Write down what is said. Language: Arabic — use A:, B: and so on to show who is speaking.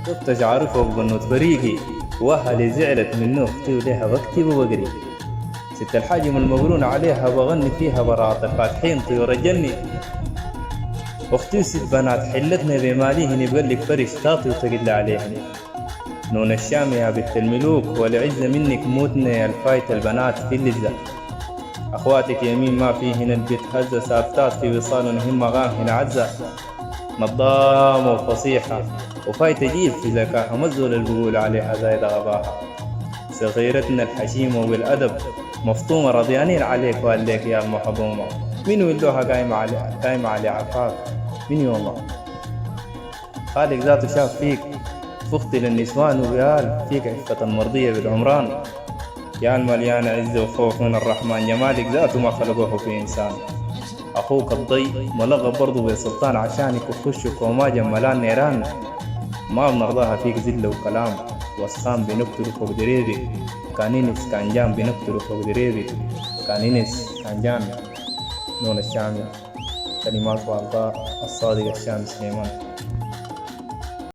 A: شفت شعري فوق بنوت فريقي، واهلي زعلت منه اختي وليها بكتب وبقري. ست الحاجم المقرون عليها بغني فيها براءة الفاتحين طيور الجني. اختي وست بنات حلتنا بماليهن بقلك فرش تاطي وتقل عليهن. نون الشام يا بنت الملوك والعزة منك موتنا يا الفايت البنات في اللذة. اخواتك يمين ما فيهن البيت هزة سافتات في وصال هم غامهن عزة. نظامة وفصيحة وفايتة جيل في ذكاها مزول اللي بقول عليها زايد غباها. صغيرتنا الحشيمة وبالأدب مفطومة رضيانين عليك وقالك يا المحظومة. من ولوها قايمة على عفاك من يومها. خالق ذاته شاف فيك فخت للنسوان وقال فيك عفة مرضية بالعمران. يا المليان عزة وخوف من الرحمن جمالك ذاته ما خلقوه في إنسان. أخوك الضي ملغى برضو بسلطان عشانك وخشك وما جملان نيران. ما بنرضاها فيك زلة وكلام وسخان بنقتل فوق دريبك. كانينس كان جام بنقتل فوق دريبك. كانينس كان جام. نون الشامي كلمات والله الصادق الشامي سليمان.